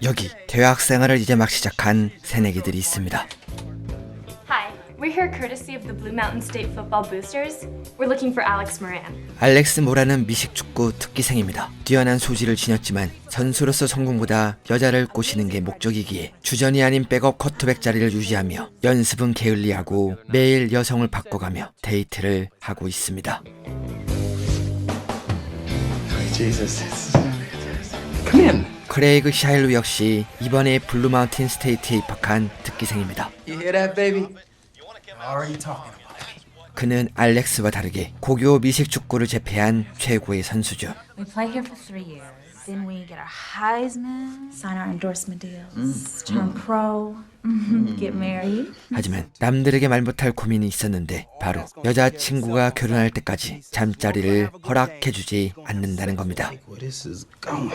여기 대학 생활을 이제 막 시작한 새내기들이 있습니다. Hi, we're here courtesy of the Blue Mountain State Football Boosters. We're looking for Alex Moran. 알렉스 모라는 미식축구 특기생입니다. 뛰어난 소질을 지녔지만 선수로서 성공보다 여자를 꼬시는 게 목적이기에 주전이 아닌 백업 쿼터백 자리를 유지하며 연습은 게을리하고 매일 여성을 바꿔가며 데이트를 하고 있습니다. Jesus. Come in. 크레이그 샤일루 역시 이번에 블루 마운틴 스테이트에 입학한 특기생입니다. You hear that, baby? Already talking about it. 그는 알렉스와 다르게 고교 미식축구를 제패한 최고의 선수죠. We play here for 3 years. Then we get our Heisman, sign our endorsement deals, turn pro, get married. 하지만 남들에게 말 못할 고민이 있었는데 바로 여자친구가 결혼할 때까지 잠자리를 허락해주지 않는다는 겁니다. Well, this is going.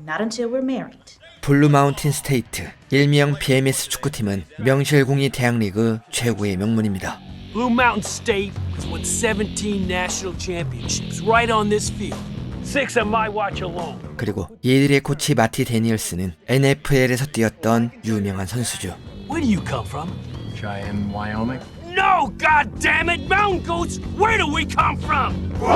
Not until we're married. 블루 마운틴 스테이트, 일명 BMS 축구팀은 명실공히 대학리그 최고의 명문입니다. Blue Mountain State has won 17 national championships right on this field. 6 on my watch alone. 그리고 얘들의 코치 마티 데니얼스는 NFL에서 뛰었던 유명한 선수죠. Where do you come from? Cheyenne, Wyoming. No, God damn it, mountain goats! Where do we come from? From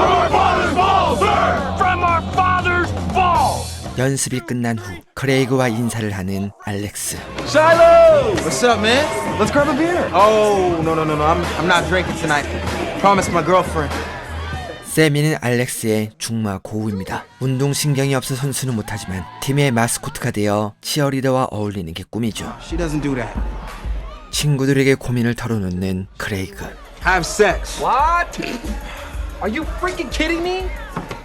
our father's balls! 연습이 끝난 후 크레이그와 인사를 하는 알렉스. Shiloh! What's up, man? Let's grab a beer. Oh, no. I'm not drinking tonight. Promised my girlfriend. 세미는 알렉스의 중마 고우입니다. 운동신경이 없어 선수는 못하지만 팀의 마스코트가 되어 치어리더와 어울리는 게 꿈이죠. She doesn't do that. 친구들에게 고민을 털어놓는 크레이그. Have sex. What? Are you freaking kidding me?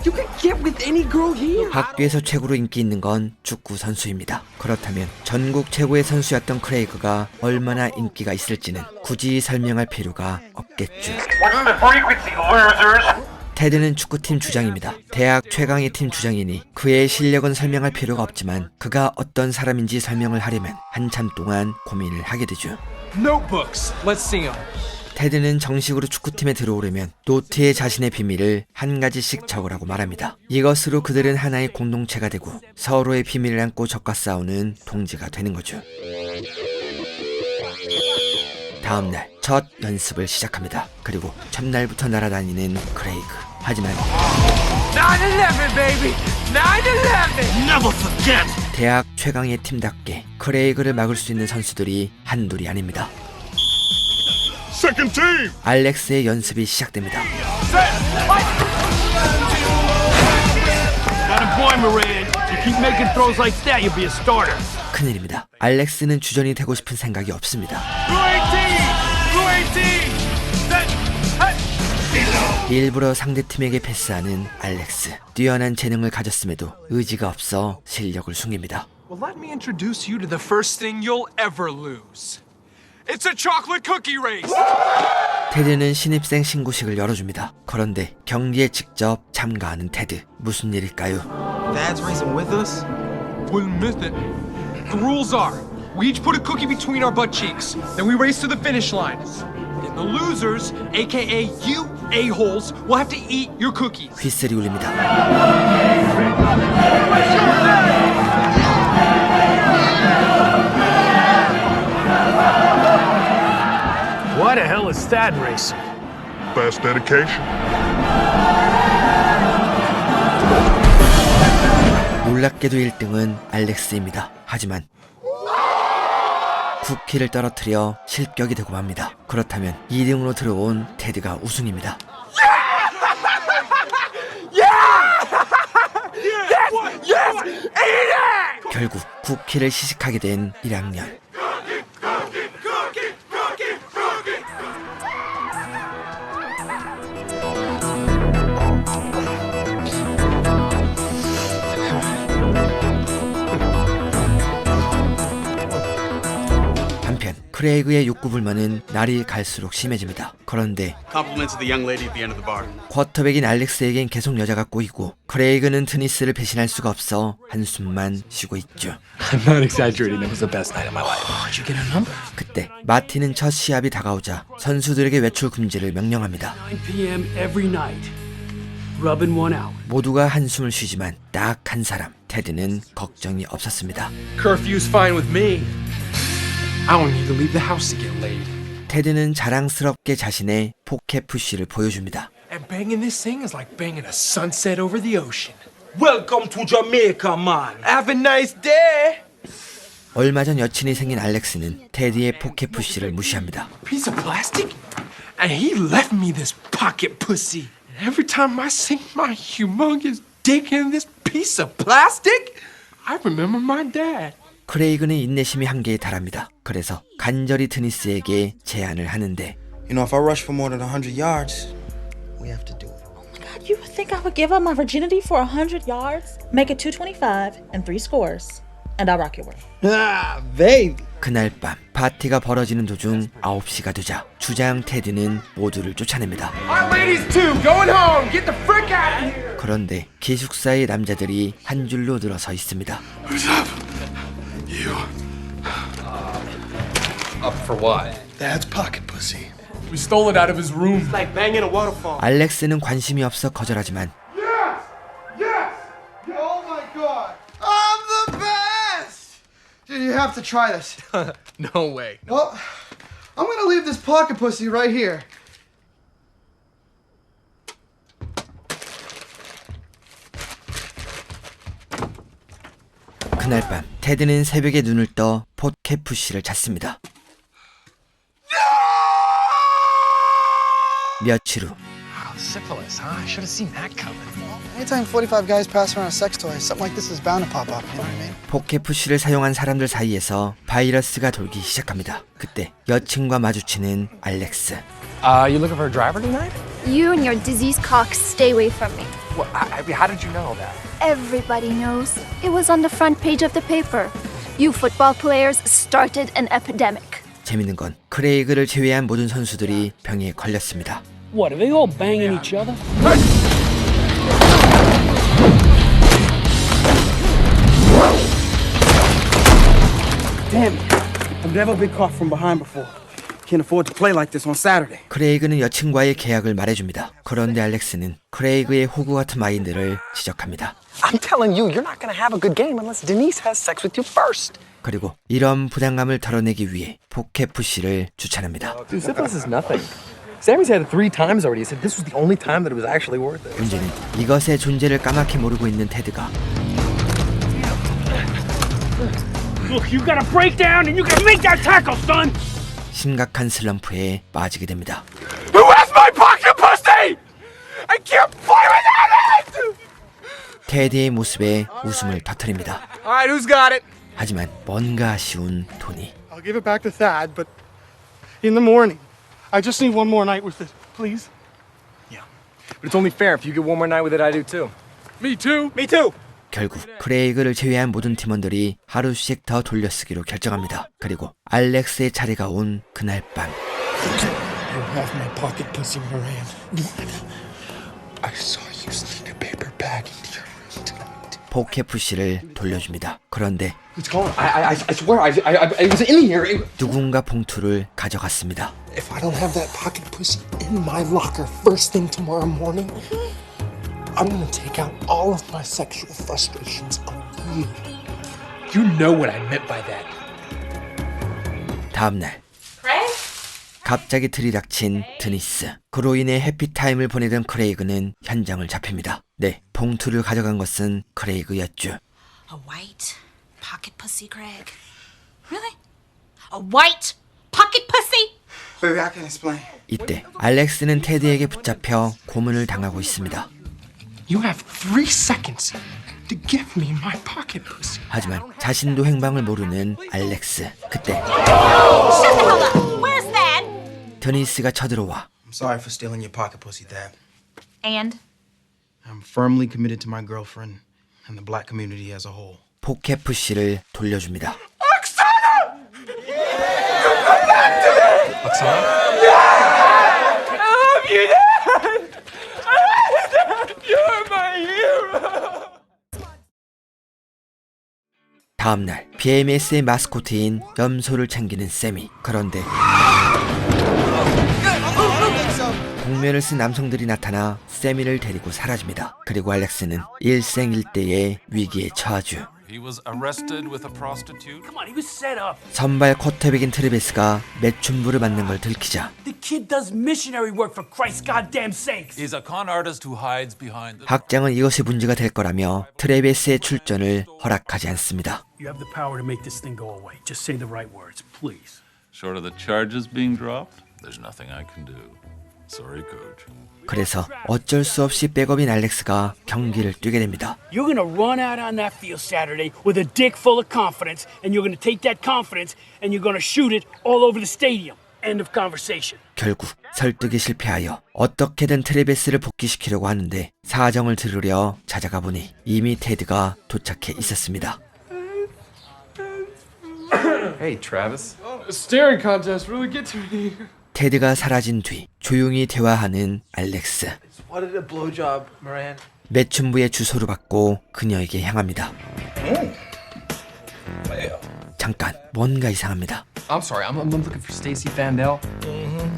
You can get with any girl here. 학교에서 최고로 인기 있는 건 축구 선수입니다. 그렇다면 전국 최고의 선수였던 크레이그가 얼마나 인기가 있을지는 굳이 설명할 필요가 없겠죠. What's the frequency, losers? 테드는 축구팀 주장입니다. 대학 최강의 팀 주장이니 그의 실력은 설명할 필요가 없지만 그가 어떤 사람인지 설명을 하려면 한참 동안 고민을 하게 되죠. Notebooks. Let's see them. 테드는 정식으로 축구팀에 들어오려면 노트에 자신의 비밀을 한 가지씩 적으라고 말합니다. 이것으로 그들은 하나의 공동체가 되고 서로의 비밀을 안고 적과 싸우는 동지가 되는 거죠. 다음날 첫 연습을 시작합니다. 그리고 첫날부터 날아다니는 크레이그. 하지만 9/11, baby. 9/11. Never forget. 대학 최강의 팀답게 크레이그를 막을 수 있는 선수들이 한둘이 아닙니다. Second team! 알렉스의 연습이 시작됩니다. Got a boy, Moran. You keep making throws like that, you'll be a starter. 큰일입니다. 알렉스는 주전이 되고 싶은 생각이 없습니다. Blue 18. 일부러 상대팀에게 패스하는 알렉스. 뛰어난 재능을 가졌음에도 의지가 없어 실력을 숨깁니다. Well, let me introduce you to the first thing you'll ever lose. It's a chocolate cookie race. 테드는 신입생 신고식을 열어줍니다. 그런데 경기에 직접 참가하는 테드. 무슨 일일까요? Dad's racing with us? Wouldn't miss it. The rules are, we each put a cookie between our butt cheeks, then we race to the finish line. And the losers, aka you a-holes, will have to eat your cookies. 휘슬이 울립니다. What the hell is that racing? Fast dedication. 놀랍게도 1등은 알렉스입니다. 하지만 쿠키를 떨어뜨려 실격이 되고 맙니다. 그렇다면 2등으로 들어온 테드가 우승입니다. 결국 쿠키를 시식하게 된 1학년. 한편 크레이그의 욕구불만은 날이 갈수록 심해집니다. 그런데 Compliments to the young lady at the end of the bar. 쿼터백인 알렉스에겐 계속 여자가 꼬이고 크레이그는 트니스를 배신할 수가 없어 한숨만 쉬고 있죠. I'm not exaggerating. That was the best night of my life. Did you get a number? 그때 마티는 첫 시합이 다가오자 선수들에게 외출 금지를 명령합니다. 9 p.m. every night. rubbing one out. 모두가 한숨을 쉬지만 딱 한 사람, 테드는 걱정이 없었습니다. Curfew's fine with me. I don't need to leave the house to get laid. 테드는 자랑스럽게 자신의 포켓 푸시를 보여줍니다. And banging this thing is like banging a sunset over the ocean. Welcome to Jamaica, man. Have a nice day. 얼마 전 여친이 생긴 알렉스는 테드의 포켓 푸시를 무시합니다. Piece of plastic? And he left me this pocket pussy. And every time I sink my humongous dick in this piece of plastic, I remember my dad. 크레이그는 인내심이 한계에 달합니다. 그래서 간절히 드니스에게 제안을 하는데 You know, if I rush for more than 100 yards, we have to do it. God, you would think I would give up my virginity for 100 yards? Make it 225 and 3 scores, and I'll rock your world. Ah, baby. 그날 밤 파티가 벌어지는 도중 9시가 되자 주장 테드는 모두를 쫓아냅니다. Our ladies too, going home. Get the frick out of here. 그런데 기숙사의 남자들이 한 줄로 늘어서 있습니다. Who's up? You. Up for what? Dad's pocket pussy. We stole it out of his room. Like banging a waterfall. 알렉스는 관심이 없어 거절하지만 Yes! Yes! Oh my god. I'm the best! Dude, you have to try this. No way. Well, I'm gonna leave this pocket pussy right here. 그날 밤 테드는 새벽에 눈을 떠 포켓 푸시를 찾습니다. 며칠 후 Wow, syphilis, huh? I should have seen that coming. Anytime 45 guys pass around a sex toy, something like this is bound to pop up, you know what I mean? 포켓 푸시를 사용한 사람들 사이에서 바이러스가 돌기 시작합니다. 그때 여친과 마주치는 알렉스. You looking for a driver tonight? You and your disease cocks stay away from me. Well, how did you know that? Everybody knows. It was on the front page of the paper. You football players started an epidemic. 재밌는 건 크레이그를 제외한 모든 선수들이 병에 걸렸습니다. What, are they all banging each other? Damn it. I've never been caught from behind before. Can't afford to play like this on Saturday. 크레이그는 여친과의 계약을 말해줍니다. 그런데 알렉스는 크레이그의 호구 같은 마인드를 지적합니다. I'm telling you, you're not gonna have a good game unless Denise has sex with you first. 그리고 이런 부담감을 덜어내기 위해 포켓 푸시를 추천합니다. Dude, syphilis is nothing. Sammy's had it 3 times already. He said this was the only time that it was actually worth it. 문제는 이것의 존재를 까맣게 모르고 있는 테드가 Look, you gotta break down and you gotta make that tackle, son! 심각한 슬럼프에 빠지게 됩니다. Who has my pocket pussy? I can't play without it! 테드의 모습에 웃음을 터뜨립니다. Alright, who's got it? 하지만 뭔가 아쉬운 토니. I'll give it back to Thad, but in the morning. I just need one more night with it, please. Yeah. But it's only fair if you get one more night with it, I do too. Me too. Me too. 결국 크레이그를 제외한 모든 팀원들이 하루씩 더 돌려쓰기로 결정합니다. 그리고 알렉스의 차례가 온 그날 밤 You have my pocket pussy, Moran. I saw you sneak a paper bag into your room tonight. 포켓 푸시를 돌려줍니다. 그런데 It's gone. I swear, it was in here. 누군가 봉투를 가져갔습니다. If I don't have that pocket pussy in my locker first thing tomorrow morning, I'm gonna take out all of my sexual frustrations on you. You know what I meant by that. 다음날 갑자기 들이닥친 드니스. 그로 인해 해피타임을 보내던 크레이그는 현장을 잡힙니다. 네, 봉투를 가져간 것은 크레이그였죠. A white pocket pussy, Greg. Really? A white pocket pussy? Baby, I can explain. 이때 알렉스는 테드에게 붙잡혀 고문을 당하고 있습니다. You have 3 seconds to give me my pocket pussy. 하지만 자신도 행방을 모르는 알렉스. 그때 Shut the hell up! Where's Thad? 드니스가 쳐들어와 I'm sorry for stealing your pocket pussy, Dad. And? I'm firmly committed to my girlfriend and the black community as a whole. 포켓 푸시를 돌려줍니다. 다음날 BMS의 마스코트인 염소를 챙기는 세미. 그런데 복면을 쓴 남성들이 나타나 세미를 데리고 사라집니다. 그리고 알렉스는 일생일대의 위기에 처하죠. He was arrested with a prostitute. Come on, he was set up. 선발 쿼터백인 트레베스가 매춘부를 맞는 걸 들키자 The kid does missionary work for Christ's goddamn sakes. He's a con artist who hides behind the... 학장은 이것이 문제가 될 거라며 트레베스의 출전을 허락하지 않습니다. You have the power to make this thing go away. Just say the right words, please. Short of the charges being dropped, there's nothing I can do. Sorry, coach. 그래서 어쩔 수 없이 백업인 알렉스가 경기를 뛰게 됩니다. You're gonna run out on that field Saturday with a dick full of confidence, and you're gonna take that confidence and you're gonna shoot it all over the stadium. End of conversation. 결국 설득에 실패하여 어떻게든 트레베스를 복귀시키려고 하는데 사정을 들으려 찾아가 보니 이미 테드가 도착해 있었습니다. Hey, Travis. The staring contest really gets me. 테드가 사라진 뒤 조용히 대화하는 알렉스. What a blowjob, Moran. 매춘부의 주소를 받고 그녀에게 향합니다. 잠깐, 뭔가 이상합니다. I'm sorry, I'm looking for Stacy Fandel.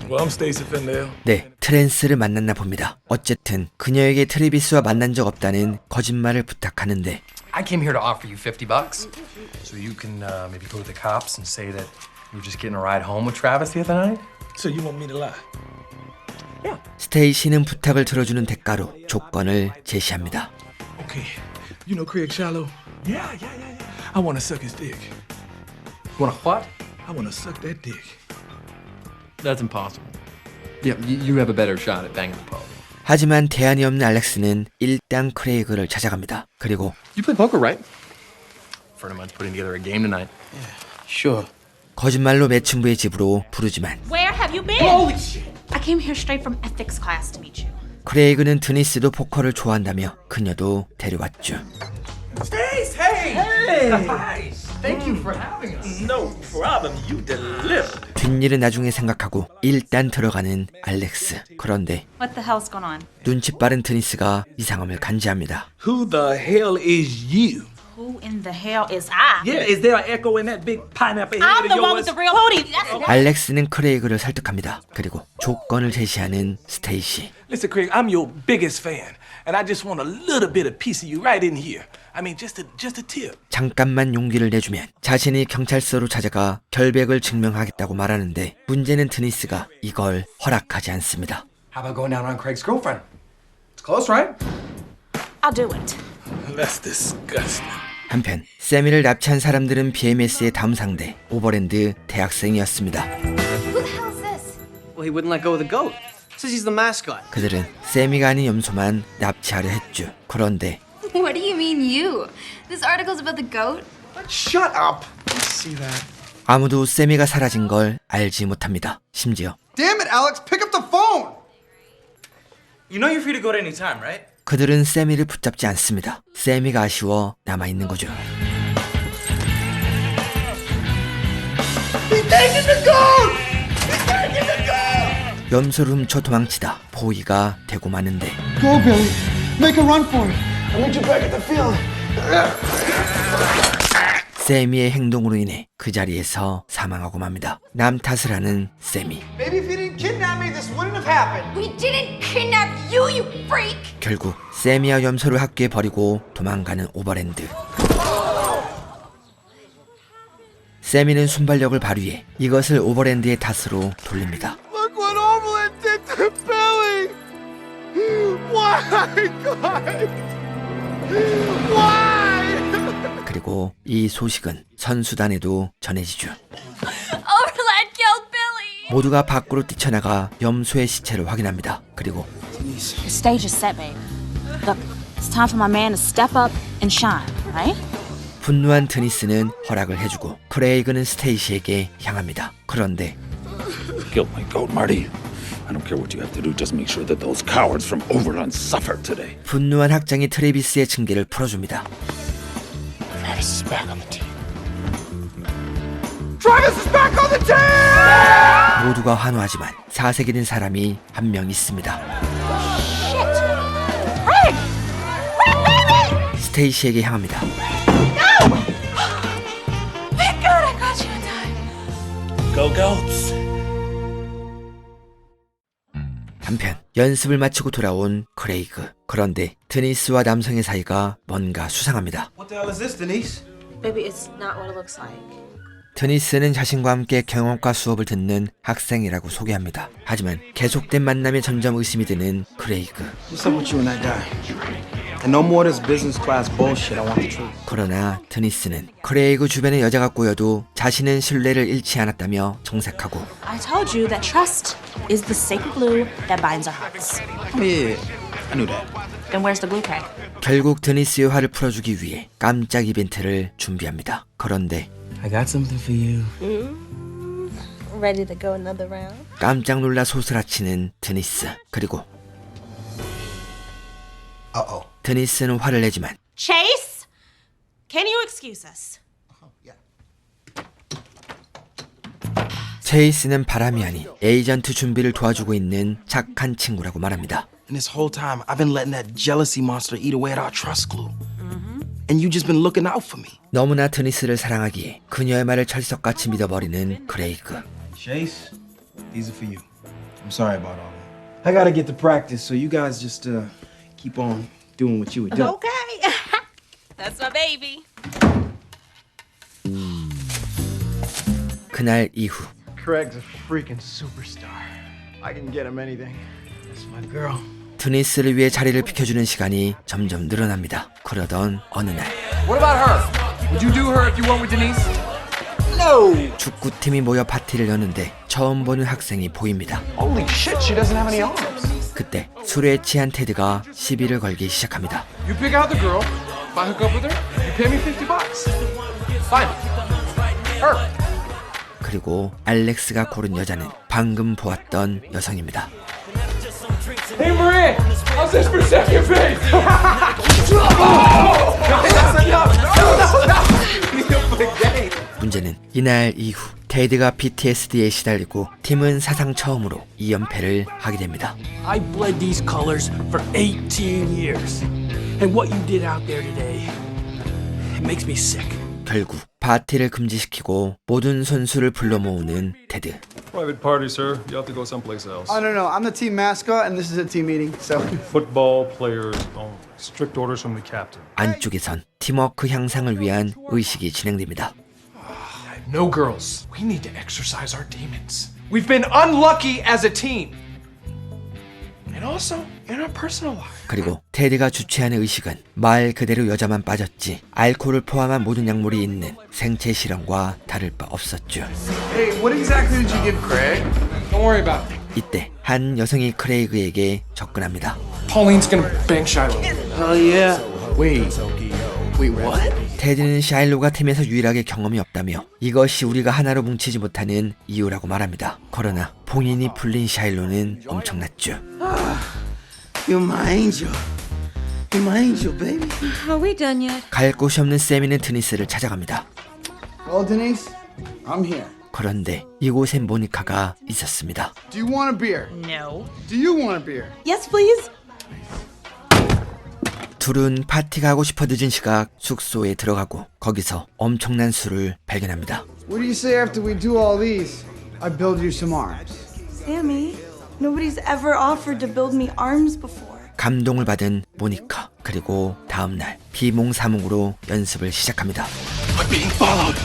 Well, I'm Stacy Fendale. 네, 트랜스를 만났나 봅니다. 어쨌든 그녀에게 트레비스와 만난 적 없다는 거짓말을 부탁하는데 I came here to offer you $50 so you can maybe go to the cops and say that you were just getting a ride home with Travis the other night. So you want me to lie? 스테이시는 부탁을 들어주는 대가로 조건을 제시합니다. Okay. You know Craig Shallow? Yeah. I want to suck his dick. Want a what? I want to suck that dick. That's impossible. Yeah, you have a better shot at banging the pole. 하지만 대안이 없는 알렉스는 일단 크레이그를 찾아갑니다. 그리고 You play poker, right? Pretty much putting together a game tonight. Sure. 거짓말로 매춘부의 집으로 부르지만 Where have you been? Holy shit! I came here straight from ethics class to meet you. 크레이그는 드니스도 포커를 좋아한다며 그녀도 데려왔죠. Stace, hey! Nice. Thank you for having us. No problem. You delivered. 뒷일은 나중에 생각하고 일단 들어가는 알렉스. 그런데 What the hell's going on? 눈치 빠른 드니스가 이상함을 간지합니다. Who the hell is you? Who in the hell is I? Yeah, is there an echo in that big pineapple head I'm of the one yours? with the real booty. That's 알렉스는 크레이그를 설득합니다. 그리고 조건을 제시하는 스테이시. Listen, Craig, I'm your biggest fan, and I just want a little bit of piece of you right in here. I mean, just a tip. 잠깐만 용기를 내주면 자신이 경찰서로 찾아가 결백을 증명하겠다고 말하는데 문제는 드니스가 이걸 허락하지 않습니다. How about going down on Craig's girlfriend? It's close, right? I'll do it. That's disgusting. 한편 세미를 납치한 사람들은 BMS의 다음 상대 오버랜드 대학생이었습니다. Who the hell is this? Well, he wouldn't let go of the goat. Says he's the mascot. 그들은 세미가 아닌 염소만 납치하려 했죠. 그런데 What do you mean you? This article's about the goat? Shut up! See that? 아무도 세미가 사라진 걸 알지 못합니다. 심지어 Damn it, Alex! Pick up the phone! You know you're free to go at any time, right? 그들은 세미를 붙잡지 않습니다. 세미가 아쉬워 남아있는 거죠. He's taking the goat! He's taking the goat! 염소를 훔쳐 도망치다 포위가 되고 마는데 Go, Billy. Make a run for it. I'll meet you back at the field. 세미의 행동으로 인해 그 자리에서 사망하고 맙니다. 남 탓을 하는 세미. Maybe if you didn't kidnap me, this wouldn't have happened. We didn't kidnap you, you freak! 결국 세미와 염소를 학교에 버리고 도망가는 오버랜드. 세미는 순발력을 발휘해 이것을 오버랜드의 탓으로 돌립니다. Look what Overland did to Billy! Why, God? Why? 그리고 이 소식은 선수단에도 전해지죠. Overland killed Billy! 모두가 밖으로 뛰쳐나가 염소의 시체를 확인합니다. 그리고 The stage is set, babe. Look, it's time for my man to step up and shine, right? 분노한 드니스는 허락을 해주고 크레이그는 스테이시에게 향합니다. 그런데 Kill my goat, Marty. I don't care what you have to do. Just make sure that those cowards from Overland suffer today. 분노한 학장이 트레비스의 징계를 풀어줍니다. Travis is back on the team. Travis is back on the team! 모두가 환호하지만 사색이 된 사람이 한 명 있습니다. 스테이시에게 향합니다. Thank God I got you in time! Go Goats. 한편 연습을 마치고 돌아온 크레이그. 그런데 드니스와 남성의 사이가 뭔가 수상합니다. What the hell is this, Denise? Baby, it's not what it looks like. 드니스는 자신과 함께 경영과 수업을 듣는 학생이라고 소개합니다. 하지만 계속된 만남에 점점 의심이 드는 크레이그. What's up with you and that guy? And no more of this business class bullshit. I want the truth. 그러나 드니스는 크레이그 주변에 여자가 꼬여도 자신은 신뢰를 잃지 않았다며 정색하고 I told you that trust is the sacred glue that binds our hearts. Oh, yeah. I knew that. Then where's the blue crack? 결국 드니스의 화를 풀어주기 위해 깜짝 이벤트를 준비합니다. 그런데 I got something for you. Ready to go another round? 깜짝 놀라 소스라치는 드니스. 그리고 드니스는 화를 내지만 Chase, can you excuse us? 체이스는 바람이 아닌 에이전트 준비를 도와주고 있는 착한 친구라고 말합니다. And this whole time, I've been letting that jealousy monster eat away at our trust glue. And you just been looking out for me. 너무나 드니스를 사랑하기에 그녀의 말을 철석같이 믿어버리는 크레이그. Chase, these are for you. I'm sorry about all that. I gotta get to practice, so you guys just keep on doing what you were doing. Okay. That's my baby. 그날 이후 Craig's a freaking superstar. I can get him anything. That's my girl. 드니스를 위해 자리를 비켜주는 시간이 점점 늘어납니다. 그러던 어느 날 What about her? Would you do her if you weren't with Denise? No! 축구팀이 모여 파티를 여는데 처음 보는 학생이 보입니다. Holy shit, she doesn't have any arms. 그때 술에 취한 테드가 시비를 걸기 시작합니다. You pick out the girl. If I hook up with her, you pay me $50. Fine. Her. 그리고 알렉스가 고른 여자는 방금 보았던 여성입니다. Hey Marie, how's this for second base? 문제는 이날 이후 테드가 PTSD에 시달리고 팀은 사상 처음으로 2연패를 하게 됩니다. I bled these colors for 18 years. And what you did out there today, it makes me sick. 결국 파티를 금지시키고 모든 선수를 불러 모으는 테드. Private party, sir. You have to go someplace else. Oh, no. I'm the team mascot, and this is a team meeting, so. Football players only. Strict orders from the captain. 안쪽에선 팀워크 향상을 위한 의식이 진행됩니다. No girls. We need to exercise our demons. We've been unlucky as a team. And also in our personal life. 그리고 테드가 주최하는 의식은 말 그대로 여자만 빠졌지 알코올을 포함한 모든 약물이 있는 생체 실험과 다를 바 없었죠. Hey, what exactly did you give Craig? Don't worry about it. 이때 한 여성이 크레이그에게 접근합니다. Pauline's gonna bang Shiloh. Hell yeah. Wait, what? 테드는 샤일로가 팀에서 유일하게 경험이 없다며 이것이 우리가 하나로 뭉치지 못하는 이유라고 말합니다. 그러나 봉인이 풀린 샤일로는 엄청났죠. You're my angel. You're my angel, baby. Are we done yet? 갈 곳이 없는 세미는 드니스를 찾아갑니다. Well, Denise, I'm here. 그런데 이곳엔 모니카가 있었습니다. Do you want a beer? No. Do you want a beer? Yes, please. 둘은 파티가 하고 싶어 늦은 시각 숙소에 들어가고 거기서 엄청난 술을 발견합니다. What do you say after we do all these? I build you some arms. Sammy, nobody's ever offered to build me arms before. 감동을 받은 모니카. 그리고 다음날 비몽사몽으로 연습을 시작합니다. I'm being followed.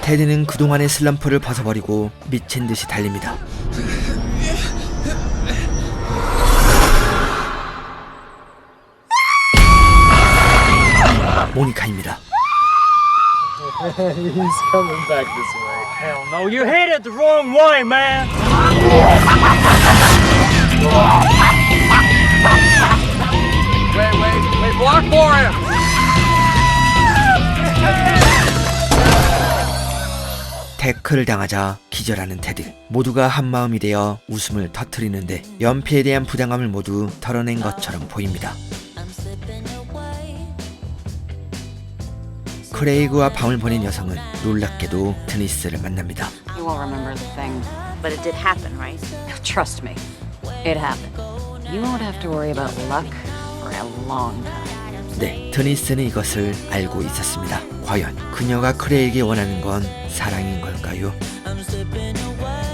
테드는 그동안의 슬럼프를 벗어버리고 미친 듯이 달립니다. 모니카입니다. He's coming back this way. Hell no, you hit it the wrong way, man. Wait, block for him. 태클을 당하자 기절하는 테드. 모두가 한마음이 되어 웃음을 터뜨리는데 연피에 대한 부당함을 모두 털어낸 것처럼 보입니다. 크레이그와 밤을 보낸 여성은 놀랍게도 드니스를 만납니다. You won't remember the thing, but it did happen, right? Trust me, it happened. You won't have to worry about luck for a long time. 네, 트니스는 이것을 알고 있었습니다. 과연 그녀가 크레이에게 원하는 건 사랑인 걸까요? I'm slipping away.